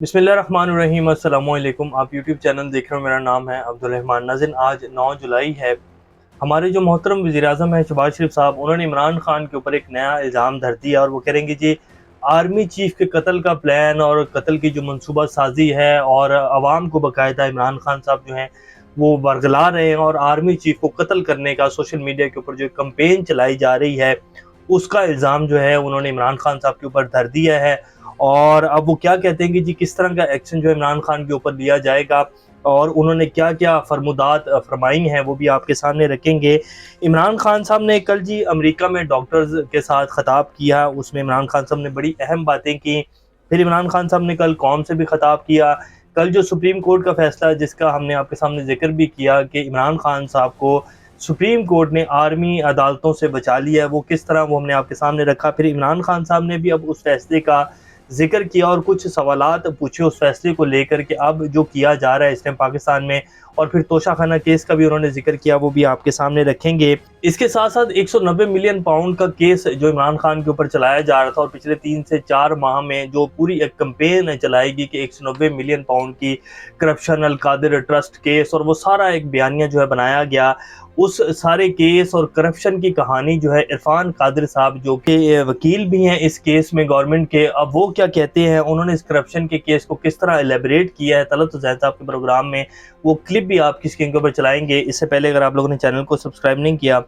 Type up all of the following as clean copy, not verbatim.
बिस्मिल्लाहिर्रहमानिर्रहीम अस्सलामुअलैकुम। आप यूट्यूब चैनल देख रहे हो, मेरा नाम है अब्दुल रहमान नाज़रीन। आज 9 जुलाई है। हमारे जो मोहतरम वज़ीर-ए-आज़म हैं शहबाज शरीफ साहब, उन्होंने इमरान खान के ऊपर एक नया इल्ज़ाम धर दिया और वो कह रहे हैं कि जी आर्मी चीफ़ के कत्ल का प्लान और कत्ल की जो मनसूबा साज़ी है और अवाम को बाकायदा इमरान खान साहब जो हैं वो बरगला रहे हैं और आर्मी चीफ़ को कत्ल करने का सोशल मीडिया के ऊपर जो कैंपेन चलाई जा रही है उसका इल्ज़ाम जो है उन्होंने इमरान खान साहब के ऊपर धर दिया है। और अब वो क्या कहते हैं कि जी किस तरह का एक्शन जो है इमरान खान के ऊपर लिया जाएगा और उन्होंने क्या-क्या फरमुदात फरमाई हैं वो भी आपके सामने रखेंगे। इमरान खान साहब ने कल जी अमेरिका में डॉक्टर्स के साथ खिताब किया, उसमें इमरान खान साहब ने बड़ी अहम बातें की। फिर इमरान खान साहब ने कल कौम से भी खिताब किया। कल जो सुप्रीम कोर्ट का फैसला जिसका हमने आपके सामने ज़िक्र भी किया कि इमरान खान साहब को सुप्रीम कोर्ट ने आर्मी अदालतों से बचा लिया है, वो किस तरह वो हमने आपके सामने रखा। फिर इमरान खान साहब ने भी अब उस फैसले का ज़िक्र किया और कुछ सवालात पूछे उस फैसले को लेकर के अब जो किया जा रहा है इस टाइम पाकिस्तान में, और फिर तोशाखाना केस का भी उन्होंने ज़िक्र किया, वो भी आपके सामने रखेंगे। इसके साथ-साथ 190 मिलियन पाउंड का केस जो इमरान खान के ऊपर चलाया जा रहा था और पिछले 3 से 4 माह में जो पूरी एक कैंपेन चलाएगी कि 190 मिलियन पाउंड की करप्शन अल कादिर ट्रस्ट केस, और वो सारा एक बयानिया जो है बनाया गया। उस सारे केस और करप्शन की कहानी जो है इरफान कादिर साहब जो कि वकील भी हैं इस केस में गवर्नमेंट के, अब वो क्या कहते हैं, उन्होंने इस करप्शन के केस को किस तरह एलेबरेट किया है तलत ज़ैद साहब के प्रोग्राम में, वो क्लिप भी आपकी स्क्रीन के ऊपर चलाएंगे। इससे पहले अगर आप लोगों ने चैनल को सब्सक्राइब नहीं किया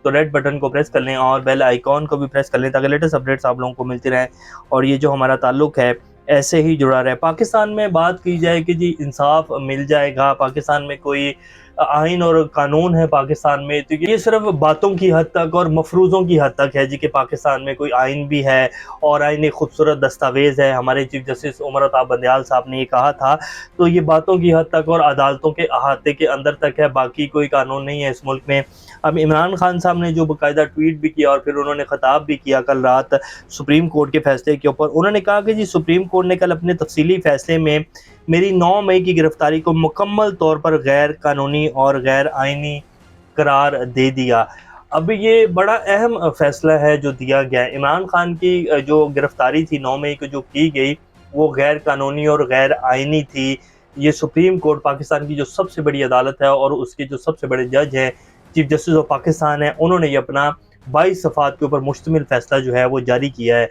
तो रेड बटन को प्रेस कर लें और बेल आइकॉन को भी प्रेस कर लें ताकि लेटेस्ट अपडेट्स आप लोगों को मिलती रहें और ये जो हमारा ताल्लुक है ऐसे ही जुड़ा रहे। पाकिस्तान में बात की जाए कि जी इंसाफ मिल जाएगा, पाकिस्तान में कोई आइन और कानून है पाकिस्तान में, तो ये सिर्फ बातों की हद तक और मफरूज़ों की हद तक है जी कि पाकिस्तान में कोई आइन भी है और आइन एक खूबसूरत दस्तावेज़ है। हमारे चीफ जस्टिस उमर अता बंदयाल साहब ने ये कहा था, तो ये बातों की हद तक और अदालतों के अहाते के अंदर तक है, बाकी कोई कानून नहीं है इस मुल्क में। अब इमरान खान साहब ने जो बाकायदा ट्वीट भी किया और फिर उन्होंने खिताब भी किया कल रात सुप्रीम कोर्ट के फैसले के ऊपर, उन्होंने कहा कि जी सुप्रीम कोर्ट ने कल अपने तफसीली फैसले में मेरी 9 मई की गिरफ्तारी को मुकम्मल तौर पर गैर कानूनी और गैर आइनी करार दे दिया। अब ये बड़ा अहम फैसला है जो दिया गया है। इमरान खान की जो गिरफ्तारी थी 9 मई को जो की गई वो गैर कानूनी और गैर आइनी थी। ये सुप्रीम कोर्ट पाकिस्तान की जो सबसे बड़ी अदालत है और उसके जो सबसे बड़े जज हैं चीफ जस्टिस ऑफ पाकिस्तान है, उन्होंने ये अपना 22 सफ़ात के ऊपर मुश्तमिल फैसला जो है वो जारी किया है।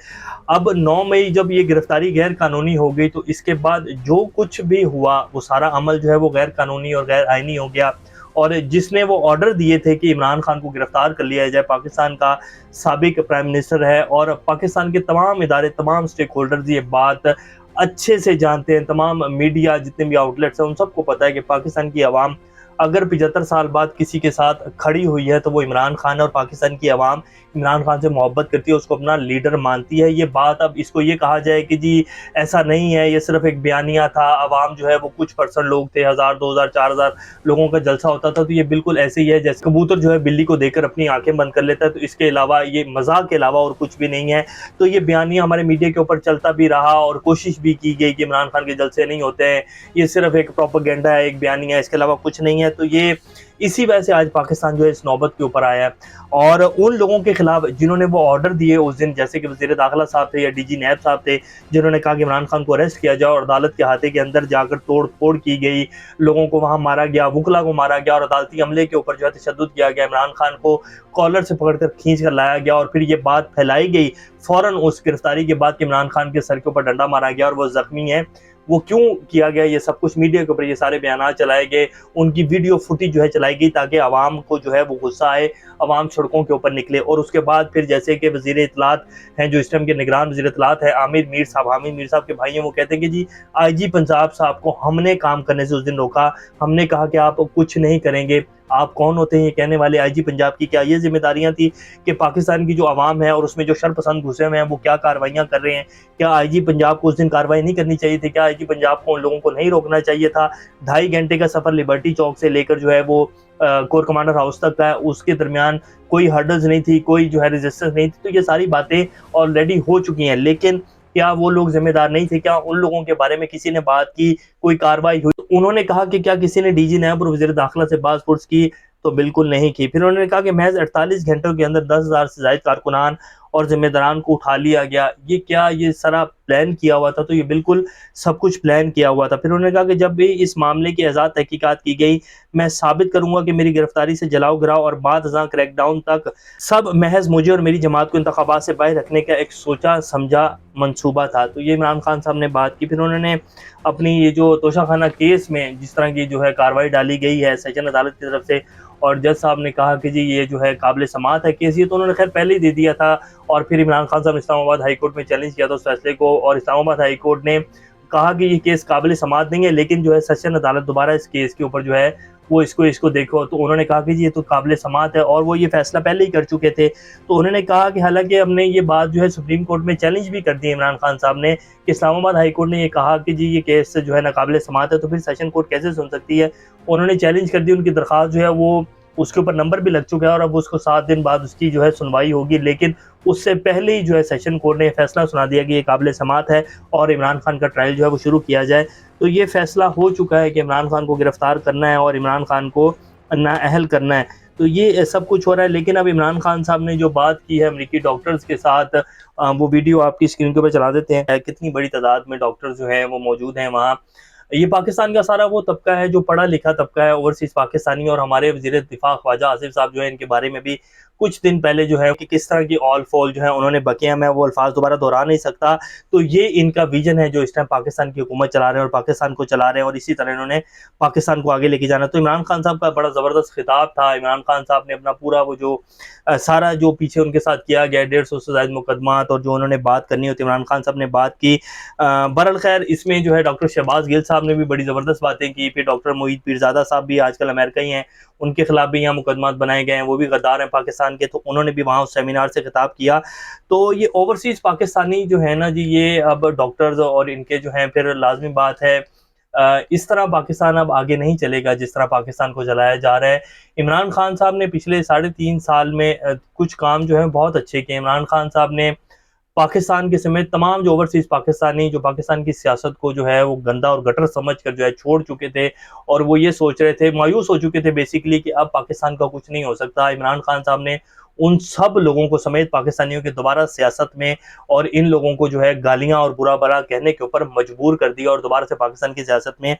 अब 9 मई जब ये गिरफ्तारी गैर कानूनी हो गई तो इसके बाद जो कुछ भी हुआ वो सारा अमल जो है वो गैर कानूनी और गैर आइनी हो गया। और जिसने वो ऑर्डर दिए थे कि इमरान खान को गिरफ्तार कर लिया जाए, पाकिस्तान का साबिक प्राइम मिनिस्टर है और पाकिस्तान के तमाम इदारे, तमाम स्टेक होल्डर्स ये बात अच्छे से जानते हैं, तमाम मीडिया जितने भी आउटलेट्स हैं उन सबको पता है कि पाकिस्तान की आवाम अगर 75 साल बाद किसी के साथ खड़ी हुई है तो वो इमरान खान है और पाकिस्तान की आवाम इमरान खान से मोहब्बत करती है, उसको अपना लीडर मानती है। ये बात अब इसको ये कहा जाए कि जी ऐसा नहीं है, ये सिर्फ एक बयानिया था, आवाम जो है वो कुछ परसेंट लोग थे, 1000 2000 4000 लोगों का जलसा होता था, तो ये बिल्कुल ऐसे ही है जैसे कबूतर जो है बिल्ली को देखकर अपनी आंखें बंद कर लेता है, तो इसके अलावा ये मजाक के अलावा और कुछ भी नहीं है। तो ये बयानिया हमारे मीडिया के ऊपर चलता भी रहा और कोशिश भी की गई कि इमरान खान के जलसे नहीं होते हैं, ये सिर्फ एक प्रोपेगेंडा है, एक बयानिया है, इसके अलावा कुछ नहीं है। तो ये इसी वजह से आज पाकिस्तान जो है इस नौबत के ऊपर आया है और उन लोगों के खिलाफ जिन्होंने वो ऑर्डर दिए उस दिन, जैसे कि वज़ीर दाखिला साहब थे या डीजी नैब साहब थे, जिन्होंने कहा कि इमरान खान को अरेस्ट किया जाए और अदालत के अहाते के अंदर जाकर तोड़ फोड़ की गई, लोगों को वहां मारा गया, वकला को मारा गया और अदालती अमले के ऊपर जो है तशद्दुद किया गया, इमरान खान को कॉलर से पकड़कर खींच कर लाया गया और फिर ये बात फैलाई गई फौरन उस गिरफ्तारी के बाद कि इमरान खान के सर के ऊपर डंडा मारा गया और वो जख्मी है। वो क्यों किया गया, ये सब कुछ मीडिया के ऊपर ये सारे बयान चलाए गए, उनकी वीडियो फुटेज जो है चलाई गई ताकि आवाम को जो है वो गुस्सा आए, आवाम सड़कों के ऊपर निकले। और उसके बाद फिर जैसे कि वज़ीर इत्तलात हैं जो इस टाइम के निगरान वज़ीर इत्तलात है हामिद मीर साहब के भाई हैं, वो कहते हैं कि जी आईजी पंजाब साहब को हमने काम करने से उस दिन रोका, हमने कहा कि आप कुछ नहीं करेंगे, आप कौन होते हैं ये कहने वाले, आईजी पंजाब की क्या ये जिम्मेदारियां थी कि पाकिस्तान की जो आवाम है और उसमें जो शरपसंद घुसे हुए हैं वो क्या कार्रवाइयां कर रहे हैं, क्या आईजी पंजाब को उस दिन कार्रवाई नहीं करनी चाहिए थी, क्या आईजी पंजाब को उन लोगों को नहीं रोकना चाहिए था। 2.5 घंटे का सफर लिबर्टी चौक से लेकर जो है वो कोर कमांडर हाउस तक का है, उसके दरमियान कोई हर्डल्स नहीं थी, कोई जो है रेजिस्टेंस नहीं थी। तो ये सारी बातें ऑलरेडी हो चुकी हैं, लेकिन क्या वो लोग जिम्मेदार नहीं थे, क्या उन लोगों के बारे में किसी ने बात की, कोई कार्रवाई हुई? उन्होंने कहा कि क्या किसी ने डीजी नैब और वज़ीर दाखिला से बात की, तो बिल्कुल नहीं की। फिर उन्होंने कहा कि महज 48 घंटों के अंदर 10,000 से ज़ायद कारकुनान और जिम्मेदारान को उठा लिया गया। ये क्या ये सारा प्लान किया हुआ था? तो ये बिल्कुल सब कुछ प्लान किया हुआ था। फिर उन्होंने कहा कि जब भी इस मामले की आज़ाद तहकीकात की गई, मैं साबित करूंगा कि मेरी गिरफ्तारी से जलाओ गिराओ और बाद अज़ां क्रैकडाउन तक सब महज मुझे और मेरी जमात को इंतखाबात से बाहर रखने का एक सोचा समझा मंसूबा था। तो ये इमरान खान साहब ने बात की। फिर उन्होंने अपनी ये जो तोशाखाना केस में जिस तरह की जो है कार्रवाई डाली गई है सेशन अदालत की तरफ से, और जज साहब ने कहा कि जी ये जो है काबिल समात है केस, ये तो उन्होंने खैर पहले ही दे दिया था। और फिर इमरान खान साहब ने इस्लामाबाद हाई कोर्ट में चैलेंज किया था उस फैसले को, और इस्लामाबाद हाई कोर्ट ने कहा कि ये केस काबिल समात नहीं है, लेकिन जो है सेशन अदालत दोबारा इस केस के ऊपर जो है वो इसको देखो। तो उन्होंने कहा कि जी ये तो काबिल समात है, और वो ये फैसला पहले ही कर चुके थे। तो उन्होंने कहा कि हालांकि हमने ये बात जो है सुप्रीम कोर्ट में चैलेंज भी कर दी है इमरान खान साहब ने, कि इस्लामाबाद हाई कोर्ट ने ये कहा कि जी ये केस जो है नाकाबिल समात है, तो फिर सेशन कोर्ट कैसे सुन सकती है। उन्होंने चैलेंज कर दी, उनकी दरख्वास्त जो है वो उसके ऊपर नंबर भी लग चुका है, और अब उसको 7 दिन बाद उसकी जो है सुनवाई होगी। लेकिन उससे पहले ही जो है सेशन कोर्ट ने फैसला सुना दिया कि ये काबिल समात है और इमरान खान का ट्रायल जो है वो शुरू किया जाए। तो ये फैसला हो चुका है कि इमरान खान को गिरफ्तार करना है और इमरान खान को नाअहल करना है। तो ये सब कुछ हो रहा है। लेकिन अब इमरान खान साहब ने जो बात की है अमेरिकी डॉक्टर्स के साथ, वो वीडियो आपकी स्क्रीन के ऊपर चला देते हैं। कितनी बड़ी तादाद में डॉक्टर जो है वो मौजूद हैं वहाँ। ये पाकिस्तान का सारा वो तबका है जो पढ़ा लिखा तबका है, ओवरसीज पाकिस्तानी, और हमारे वज़ीर दिफा ख्वाजा आसिफ साहब जो है इनके बारे में भी कुछ दिन पहले जो है कि किस तरह की ऑल फॉल जो है उन्होंने बकिया, मैं वो अल्फाज दोबारा दोहरा नहीं सकता। तो ये इनका विजन है जो इस टाइम पाकिस्तान की हुकूमत चला रहे हैं और पाकिस्तान को चला रहे हैं, और इसी तरह इन्होंने पाकिस्तान को आगे लेके जाना। तो इमरान खान साहब का बड़ा ज़बरदस्त खिताब था। इमरान खान साहब ने अपना पूरा वो जो सारा जो पीछे उनके साथ किया गया 150 से ज़ायद मुकदमात, और जो उन्होंने बात करनी होती इमरान खान साहब ने बात की। बहरहाल खैर इसमें जो है डॉक्टर शहबाज गिल साहब ने भी बड़ी ज़बरदस्त बातें की। फिर डॉक्टर मोईद पीरज़ादा साहब भी आजकल अमेरिका ही हैं, उनके खिलाफ भी यहाँ मुकदमात बनाए गए हैं, वो भी गद्दार हैं पाकिस्तान के। तो उन्होंने भी वहाँ उस सेमिनार से खिताब किया। तो ये ओवरसीज़ पाकिस्तानी जो है ना जी, ये अब डॉक्टर्स और इनके जो हैं फिर लाजमी बात है, इस तरह पाकिस्तान अब आगे नहीं चलेगा जिस तरह पाकिस्तान को चलाया जा रहा है। इमरान खान साहब ने पिछले 3.5 साल में कुछ काम जो है बहुत अच्छे किए। इमरान खान साहब ने पाकिस्तान के समेत तमाम जो ओवरसीज़ पाकिस्तानी जो पाकिस्तान की सियासत को जो है वो गंदा और गटर समझ कर जो है छोड़ चुके थे, और वो ये सोच रहे थे, मायूस हो चुके थे बेसिकली कि अब पाकिस्तान का कुछ नहीं हो सकता। इमरान खान साहब ने उन सब लोगों को समेत पाकिस्तानियों के दोबारा सियासत में, और इन लोगों को जो है गालियाँ और बुरा भला कहने के ऊपर मजबूर कर दिया और दोबारा से पाकिस्तान की सियासत में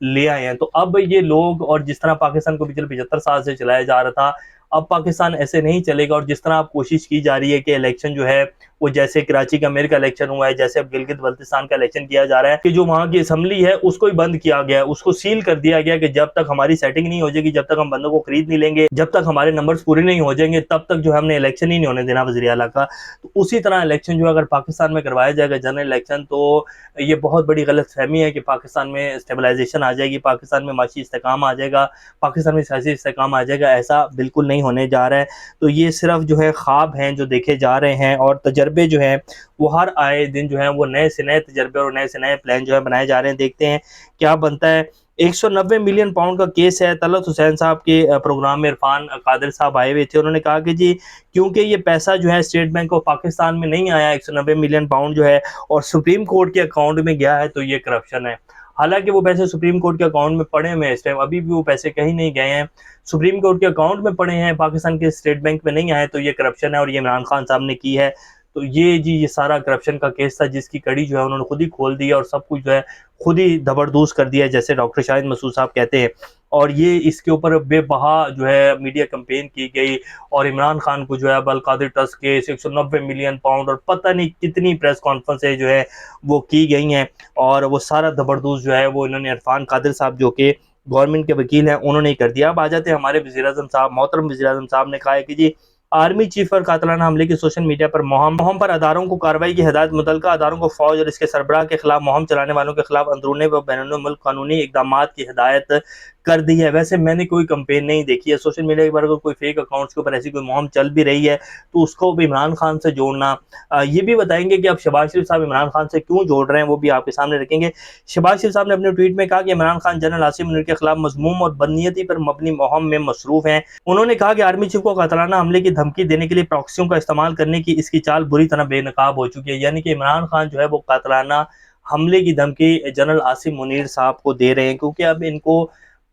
ले आए हैं। तो अब ये लोग, और जिस तरह पाकिस्तान को पिछले 75 साल से चलाया जा रहा था, अब पाकिस्तान ऐसे नहीं चलेगा। और जिस तरह अब कोशिश की जा रही है कि इलेक्शन जो है वो जैसे कराची का मेयर का इलेक्शन हुआ है, जैसे अब गिलगित बल्तिस्तान का इलेक्शन किया जा रहा है, कि जो वहाँ की असम्बली है उसको ही बंद किया गया है, उसको सील कर दिया गया कि जब तक हमारी सेटिंग नहीं हो जाएगी, जब तक हम बंदों को खरीद नहीं लेंगे, जब तक हमारे नंबर्स पूरे नहीं हो जाएंगे, तब तक जो है हमने इलेक्शन ही नहीं होने देना वज़ीर आला का। तो उसी तरह इलेक्शन जो अगर पाकिस्तान में करवाया जाएगा जनरल इलेक्शन, तो ये बहुत बड़ी गलतफहमी है कि पाकिस्तान में स्टेबलाइजेशन आ जाएगी, पाकिस्तान में माशी इस्तेकाम आ जाएगा, पाकिस्तान में सियासी इस्तेकाम आ जाएगा। ऐसा बिल्कुल नहीं होने जा रहा है। तो ये सिर्फ जो है ख्वाब हैं जो देखे जा रहे हैं, और तजर्बे जो हैं वो हर आए दिन जो है वो नए से नए तजर्बे और नए से नए प्लान जो है बनाए जा रहे हैं। देखते हैं क्या बनता है। 190 मिलियन पाउंड का केस है। तलत हुसैन साहब के प्रोग्राम में इरफान कादिर साहब आए हुए थे। उन्होंने कहा कि जी क्योंकि ये पैसा जो है स्टेट बैंक ऑफ पाकिस्तान में नहीं आया 190 मिलियन पाउंड जो है, और सुप्रीम कोर्ट के अकाउंट में गया है, तो ये करप्शन है। हालांकि वो पैसे सुप्रीम कोर्ट के अकाउंट में पड़े हुए हैं इस टाइम, अभी भी वो पैसे कहीं नहीं गए हैं, सुप्रीम कोर्ट के अकाउंट में पड़े हैं, पाकिस्तान के स्टेट बैंक में नहीं आए। तो ये करप्शन है, और ये इमरान खान साहब ने की है। तो ये जी ये सारा करप्शन का केस था जिसकी कड़ी जो है उन्होंने खुद ही खोल दी, और सब कुछ जो है खुद ही दबरदूस कर दिया, जैसे डॉक्टर शाहिद मसूद साहब कहते हैं। और ये इसके ऊपर बेबहा जो है मीडिया कैंपेन की गई, और इमरान खान को जो है Al Qadir trust case 190 million pound और पता नहीं कितनी प्रेस कॉन्फ्रेंसें जो है वो की गई हैं, और वो सारा दबरदूस जो है वो इन्होंने इरफान कादिर साहब जो कि गवर्नमेंट के वकील हैं उन्होंने ही कर दिया। अब आ जाते हैं हमारे वज़ीर आज़म साहब। मोहतरम वज़ीर आज़म साहब ने कहा है कि जी आर्मी चीफ पर कातलाना हमले की सोशल मीडिया पर मुहिम पर अदारों को कार्रवाई की हिदायत, मुतल्लिका अदारों को फौज और इसके सरबराह के खिलाफ मुहिम चलाने वालों के खिलाफ अंदरूनी व बैरून मुल्क कानूनी इकदाम की हिदायत कर दी है। वैसे मैंने कोई कंपेन नहीं देखी है सोशल मीडिया के ऊपर। अगर कोई फेक अकाउंट्स के ऊपर ऐसी कोई मुहिम चल भी रही है तो उसको भी इमरान खान से जोड़ना, ये भी बताएंगे कि अब शहबाज शरीफ साहब इमरान खान से क्यों जोड़ रहे हैं, वो भी आपके सामने रखेंगे। शहबाज शरीफ साहब ने अपने ट्वीट में कहा कि इमरान खान जनरल आसिफ मुनीर के खिलाफ मजमूम और बदनीयती पर मबनी मुहिम में मसरूफ हैं। उन्होंने कहा कि आर्मी चीफ को कातलाना हमले की धमकी देने के लिए प्रॉक्सियों का इस्तेमाल करने की इसकी चाल बुरी तरह बेनकाब हो चुकी है। यानी कि इमरान खान जो है वो कातलाना हमले की धमकी जनरल आसिफ मुनीर साहब को दे रहे हैं, क्योंकि अब इनको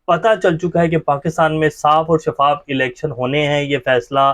पता चल चुका है कि पाकिस्तान में साफ और शफाफ इलेक्शन होने हैं। ये फैसला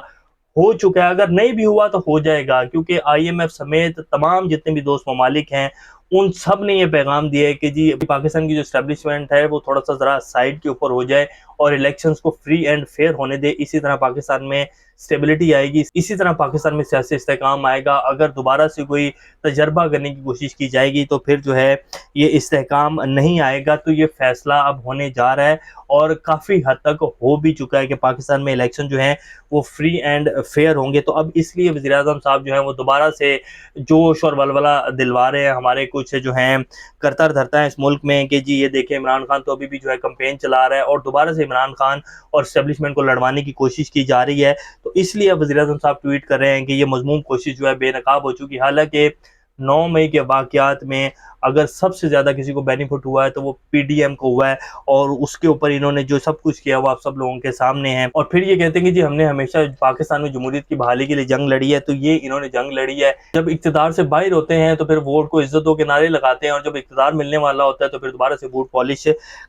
हो चुका है, अगर नहीं भी हुआ तो हो जाएगा, क्योंकि IMF समेत तमाम जितने भी दोस्त ममालिक हैं उन सब ने ये पैगाम दिया है कि जी पाकिस्तान की जो एस्टेब्लिशमेंट है वो थोड़ा सा ज़रा साइड के ऊपर हो जाए और इलेक्शंस को फ्री एंड फेयर होने दे। इसी तरह पाकिस्तान में स्टेबिलिटी आएगी, इसी तरह पाकिस्तान में सियासी इस्तेहकाम आएगा। अगर दोबारा से कोई तजर्बा करने की कोशिश की जाएगी तो फिर जो है ये इस्तेहकाम नहीं आएगा। तो ये फैसला अब होने जा रहा है और काफ़ी हद तक हो भी चुका है कि पाकिस्तान में इलेक्शन जो है वो फ्री एंड फेयर होंगे। तो अब इसलिए वज़ीर-ए-आज़म साहब जो हैं वो दोबारा से जोश और वलवला दिलवा रहे हैं हमारे कुछ जो हैं करतर धरता है इस मुल्क में कि जी ये देखिए इमरान खान तो अभी भी जो है कैंपेन चला रहा है और दोबारा से इमरान खान और एस्टेब्लिशमेंट को लड़वाने की कोशिश की जा रही है। तो इसलिए अब वज़ीर-ए-आज़म साहब ट्वीट कर रहे हैं कि ये मज़मूम कोशिश जो है बेनकाब हो चुकी है। हालाँकि 9 मई के वाक़यात में अगर सबसे ज़्यादा किसी को बेनिफिट हुआ है तो वो PDM को हुआ है और उसके ऊपर इन्होंने जो सब कुछ किया वो आप सब लोगों के सामने है। और फिर ये कहते हैं कि जी हमने हमेशा पाकिस्तान में जमहूरियत की बहाली के लिए जंग लड़ी है, तो ये इन्होंने जंग लड़ी है। जब इक़्तिदार से बाहर होते हैं तो फिर वोट को इज़्ज़त दो के नारे लगाते हैं और जब इक़्तिदार मिलने वाला होता है तो फिर दोबारा से वोट पॉलिश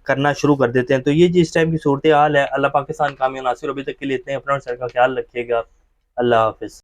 करना शुरू कर देते हैं। तो ये जी इस टाइम की सूरत-ए-हाल है। अल्लाह पाकिस्तान कामयाब नासिर। अभी तक के लिए इतना ही। अपना और सर का ख्याल रखिएगा। अल्लाह हाफ़िज़।